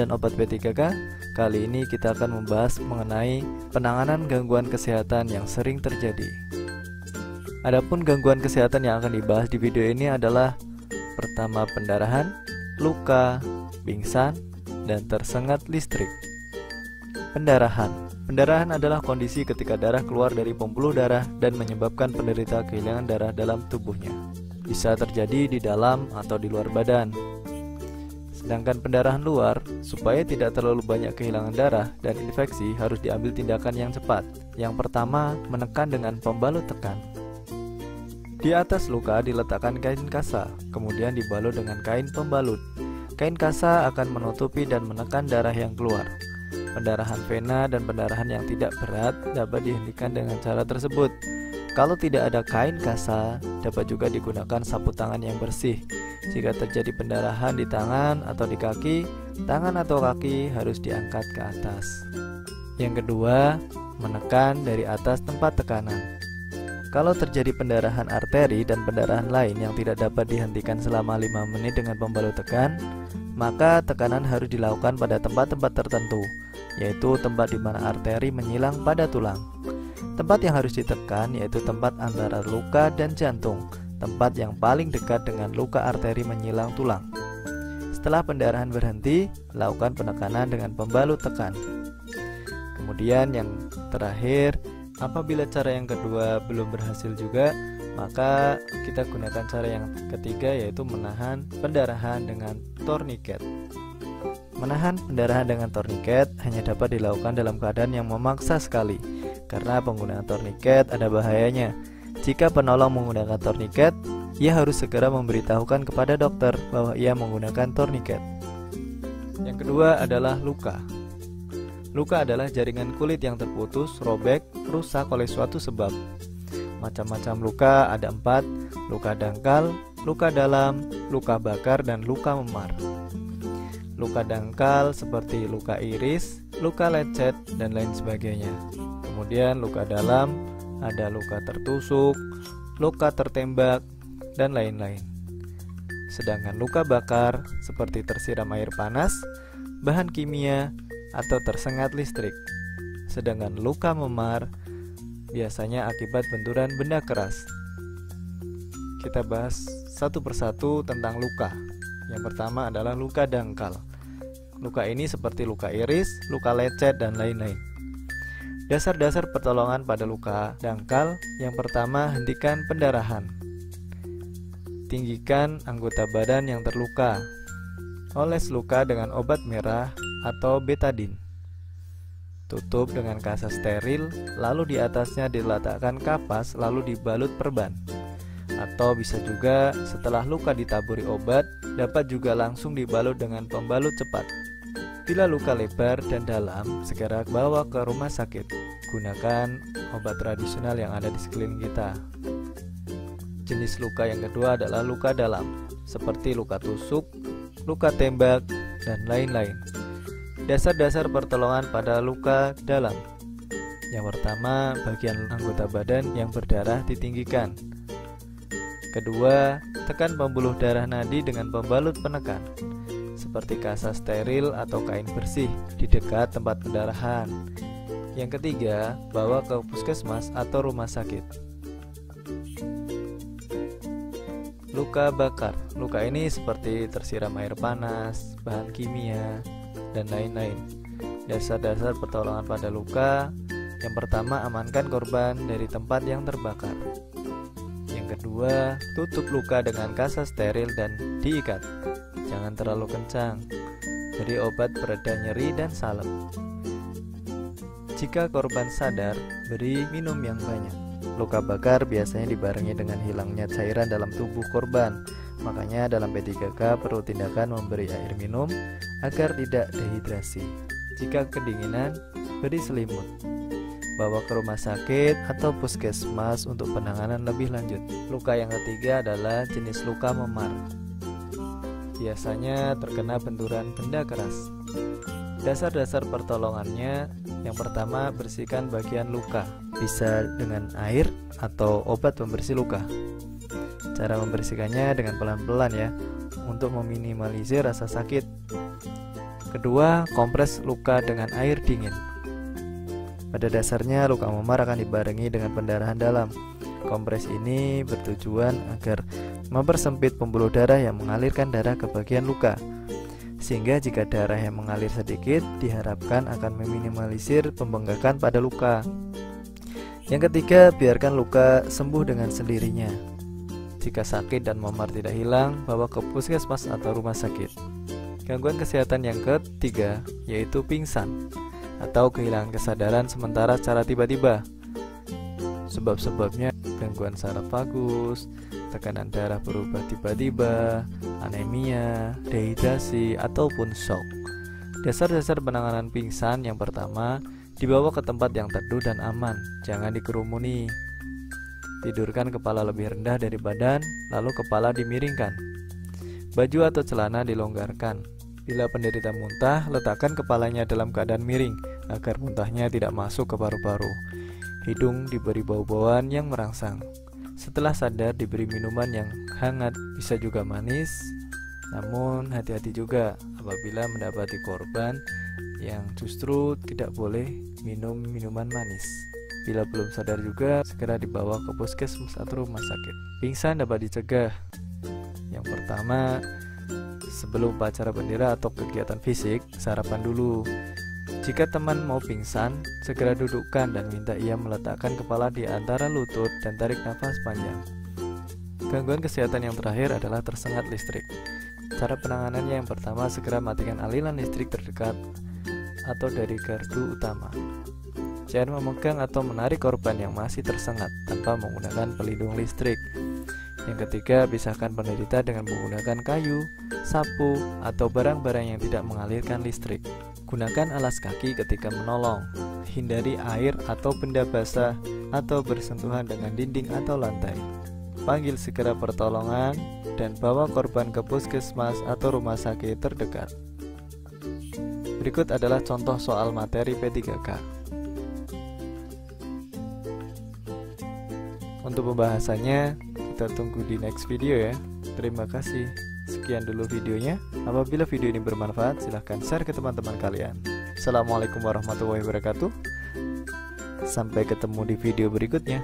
dan obat P3K. Kali ini kita akan membahas mengenai penanganan gangguan kesehatan yang sering terjadi. Adapun gangguan kesehatan yang akan dibahas di video ini adalah pertama pendarahan, luka, pingsan, dan tersengat listrik. Pendarahan adalah kondisi ketika darah keluar dari pembuluh darah dan menyebabkan penderita kehilangan darah dalam tubuhnya. Bisa terjadi di dalam atau di luar badan. Sedangkan pendarahan luar, supaya tidak terlalu banyak kehilangan darah dan infeksi, harus diambil tindakan yang cepat. Yang pertama, menekan dengan pembalut tekan. Di atas luka diletakkan kain kasa, kemudian dibalut dengan kain pembalut. Kain kasa akan menutupi dan menekan darah yang keluar. Pendarahan vena dan pendarahan yang tidak berat dapat dihentikan dengan cara tersebut. Kalau tidak ada kain kasa, dapat juga digunakan sapu tangan yang bersih. Jika terjadi pendarahan di tangan atau di kaki, tangan atau kaki harus diangkat ke atas. Yang kedua, menekan dari atas tempat tekanan. Kalau terjadi pendarahan arteri dan pendarahan lain yang tidak dapat dihentikan selama 5 menit dengan pembalut tekan, maka tekanan harus dilakukan pada tempat-tempat tertentu, yaitu tempat di mana arteri menyilang pada tulang. Tempat yang harus ditekan yaitu tempat antara luka dan jantung, tempat yang paling dekat dengan luka arteri menyilang tulang. Setelah pendarahan berhenti, lakukan penekanan dengan pembalut tekan. Kemudian yang terakhir, apabila cara yang kedua belum berhasil juga, maka kita gunakan cara yang ketiga, yaitu menahan pendarahan dengan torniket. Menahan pendarahan dengan torniket hanya dapat dilakukan dalam keadaan yang memaksa sekali, karena penggunaan torniket ada bahayanya. Jika penolong menggunakan torniket, ia harus segera memberitahukan kepada dokter bahwa ia menggunakan torniket. Yang kedua adalah luka. Luka adalah jaringan kulit yang terputus, robek, rusak oleh suatu sebab. Macam-macam luka ada 4: luka dangkal, luka dalam, luka bakar, dan luka memar. Luka dangkal seperti luka iris, luka lecet, dan lain sebagainya. Kemudian luka dalam ada luka tertusuk, luka tertembak, dan lain-lain. Sedangkan luka bakar seperti tersiram air panas, bahan kimia, atau tersengat listrik. Sedangkan luka memar biasanya akibat benturan benda keras. Kita bahas satu persatu tentang luka. Yang pertama adalah luka dangkal. Luka ini seperti luka iris, luka lecet, dan lain-lain. Dasar-dasar pertolongan pada luka dangkal. Yang pertama, hentikan pendarahan. Tinggikan anggota badan yang terluka. Oles luka dengan obat merah atau betadine. Tutup dengan kasa steril, lalu di atasnya diletakkan kapas, lalu dibalut perban. Atau bisa juga setelah luka ditaburi obat, dapat juga langsung dibalut dengan pembalut cepat. Bila luka lebar dan dalam, segera bawa ke rumah sakit. Gunakan obat tradisional yang ada di sekeliling kita. Jenis luka yang kedua adalah luka dalam, seperti luka tusuk, luka tembak, dan lain-lain. Dasar-dasar pertolongan pada luka dalam. Yang pertama, bagian anggota badan yang berdarah ditinggikan. Kedua, tekan pembuluh darah nadi dengan pembalut penekan, seperti kasa steril atau kain bersih di dekat tempat pendarahan. Yang ketiga, bawa ke puskesmas atau rumah sakit. Luka bakar. Luka ini seperti tersiram air panas, bahan kimia, dan lain-lain. Dasar-dasar pertolongan pada luka. Yang pertama, amankan korban dari tempat yang terbakar. Yang kedua, tutup luka dengan kasa steril dan diikat. Jangan terlalu kencang. Beri obat pereda nyeri dan salep. Jika korban sadar, beri minum yang banyak. Luka bakar biasanya dibarengi dengan hilangnya cairan dalam tubuh korban. Makanya dalam P3K perlu tindakan memberi air minum agar tidak dehidrasi. Jika kedinginan, beri selimut. Bawa ke rumah sakit atau puskesmas untuk penanganan lebih lanjut. Luka yang ketiga adalah jenis luka memar. Biasanya terkena benturan benda keras. Dasar-dasar pertolongannya, yang pertama, bersihkan bagian luka, bisa dengan air atau obat pembersih luka. Cara membersihkannya dengan pelan-pelan ya, untuk meminimalisir rasa sakit. Kedua, kompres luka dengan air dingin. Pada dasarnya luka memar akan dibarengi dengan pendarahan dalam. Kompres ini bertujuan agar mempersempit pembuluh darah yang mengalirkan darah ke bagian luka, sehingga jika darah yang mengalir sedikit diharapkan akan meminimalisir pembengkakan pada luka. Yang ketiga, biarkan luka sembuh dengan sendirinya. Jika sakit dan memar tidak hilang, bawa ke puskesmas atau rumah sakit. Gangguan kesehatan yang ketiga yaitu pingsan atau kehilangan kesadaran sementara secara tiba-tiba. Sebab-sebabnya gangguan saraf vagus, tekanan darah berubah tiba-tiba, anemia, dehidrasi, ataupun shock. Dasar-dasar penanganan pingsan: yang pertama, dibawa ke tempat yang teduh dan aman, jangan dikerumuni. Tidurkan kepala lebih rendah dari badan, lalu kepala dimiringkan. Baju atau celana dilonggarkan. Bila penderita muntah, letakkan kepalanya dalam keadaan miring agar muntahnya tidak masuk ke paru-paru. Hidung diberi bau-bauan yang merangsang. Setelah sadar diberi minuman yang hangat, bisa juga manis. Namun hati-hati juga apabila mendapati korban yang justru tidak boleh minum minuman manis. Bila belum sadar juga, segera dibawa ke puskesmas atau rumah sakit. Pingsan dapat dicegah. Yang pertama, sebelum upacara bendera atau kegiatan fisik, sarapan dulu. Jika teman mau pingsan, segera dudukkan dan minta ia meletakkan kepala di antara lutut dan tarik nafas panjang. Gangguan kesehatan yang terakhir adalah tersengat listrik. Cara penanganannya: yang pertama, segera matikan aliran listrik terdekat atau dari gardu utama. Jangan memegang atau menarik korban yang masih tersengat tanpa menggunakan pelindung listrik. Yang ketiga, pisahkan penderita dengan menggunakan kayu, sapu, atau barang-barang yang tidak mengalirkan listrik. Gunakan alas kaki ketika menolong. Hindari air atau benda basah atau bersentuhan dengan dinding atau lantai. Panggil segera pertolongan dan bawa korban ke puskesmas atau rumah sakit terdekat. Berikut adalah contoh soal materi P3K. Untuk pembahasannya, kita tunggu di next video ya. Terima kasih. Sekian dulu videonya. Apabila video ini bermanfaat, silahkan share ke teman-teman kalian. Assalamualaikum warahmatullahi wabarakatuh. Sampai ketemu di video berikutnya.